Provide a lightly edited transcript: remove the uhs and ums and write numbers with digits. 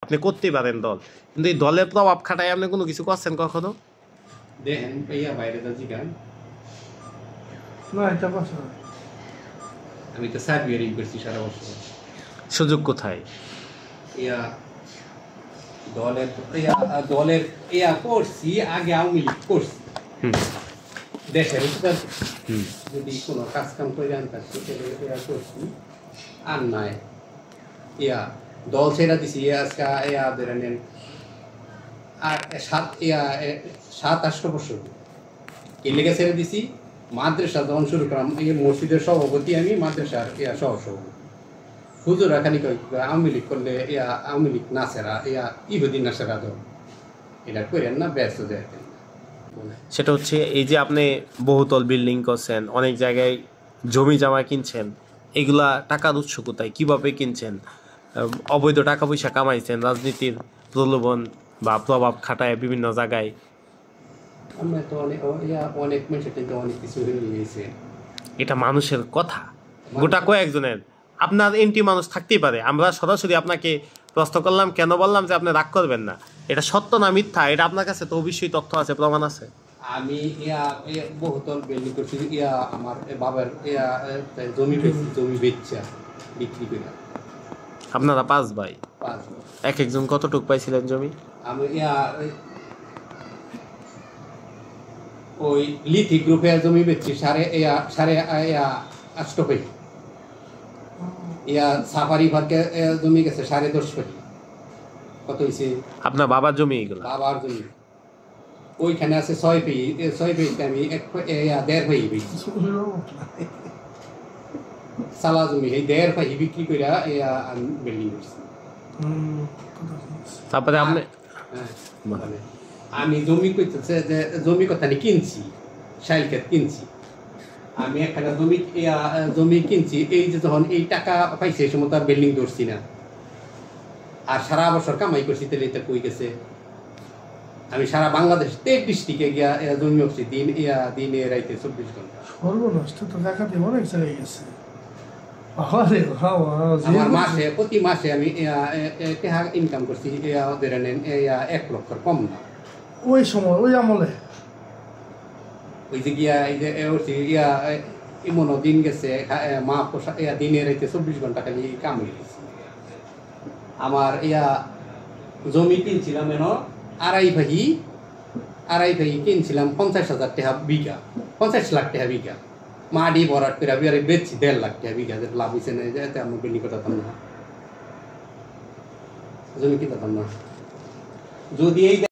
আপনি করতেই পারেন দল, কিন্তু এই দলের প্রভাব খাটায় আপনি কোনো কিছু করছেন কখনো? দেখেন ইয়া বাইরে তো জিগান না এটা পাস না। আমি তো সার্ভিয়ারিং করছি সারা বছর। সুযোগ কোথায়? ইয়া দলের ইয়া করছি, আগে আওয়ামী লীগ করছি হুম দেশের উত্তর। হুম যদি কোনো কাজ কাম করে আনতাম ইয়া করছি, আর নাই ইয়া দল ছেড়া দিছি আজকে ইয়া ধরে নেন আর 7-8 বছর এই লেগে ছেড়ে দিছি। মাদ্রাসা যখন শুরু করলাম, এই মসজিদের সভাপতি আমি, মাদ্রাসার ইয়া সহসভাপতি। হুজুরা খালি কয় আওয়ামী লীগ করলে ইয়া আওয়ামী লীগ না সেরা ইয়া ইহুদিন না সেরা দল, এটা করেন না, ব্যস্ত দেখেন। সেটা হচ্ছে এই যে আপনি বহুতল বিল্ডিং করছেন, অনেক জায়গায় জমি জামা কিনছেন, এগুলা টাকার উৎস কোথায়, কীভাবে কিনছেন? অবৈধ টাকা পয়সা কামাইছেন রাজনীতির প্রলোভন বা প্রভাব খাটায় বিভিন্ন জায়গায়। আমরা তো অনেক মানুষের কিন্তু অনেক কিছু হয়ে গেছে। এটা মানুষের কথা, গোটা কয়েকজনের। আপনার এন্টি মানুষ থাকতেই পারে, আমরা সরাসরি আপনাকে প্রশ্ন করলাম, কেন বললাম যে আপনি রাগ করবেন না। এটা সত্য না মিথ্যা, এটা আপনার কাছে তো অবশ্যই তথ্য আছে, প্রমাণ আছে। আমি বহুতল বিল্ডিং করছি, আমার বাবার জমি পেয়েছি, জমি বেচা বিক্রি করে। আপনারা 5 ভাই, 5 এক একজন কতটুক পাইছিলেন জমি? আমি ওই লিথি গ্রুপে জমি বেচছি সাড়ে 8 কোটি। সাফারি পার্কে জমি গেছে 10.5 কোটি। কত হয়েছে? আপনার বাবার জমি এগুলো? বাবার জমি ওইখানে আছে 6 পেয়ে আমি 1.5 পেয়ে বেচছি। সালা জমি এই 1.5 পেয়ে বিক্রি করে আমি বিল্ডিং করছি। তারপরে আপনি আমি জমি করতেছে যে জমি কথা কিনছি, শাইলক্ষেত কিনছি আমি, একটা জমি কিনছি। এই যে যখন এই টাকা পাইছে এই সময় তো আর বিল্ডিং ধরছি না, আর সারা বছর কামাই করছি, তাহলে এটা কই গেছে? আমি সারা বাংলাদেশ 23 ডিস্ট্রিক্টে গিয়া জমি হচ্ছি, দিনে রাইতে 24 ঘন্টা। সর্বনষ্ট তো টাকা দিয়ে অনেক জায়গায় গেছে। আমার মাসে প্রতি মাসে আমি টাকা ইনকাম করছি ধরে নেন 1 লক্ষর কম না। ওই সময় ওই আমলে ওই যে গিয়া এই যে এমনও দিন গেছে মা পোষা দিনে রাইতে 24 ঘন্টা খালি কাম হয়ে গেছে। আমার জমি কিনছিলাম 2.5 কিনছিলাম 50,000 টাকা বিঘা, 50 লাখ টাকা বিঘা। মাটি ভরাট করে আমি বেচছি 1.5 লাখ টাকা বিঘা, লাভ হয়েছে না, যে আমি বিল্ডিং করতাম না, জমি কিনতাম না। যদি এই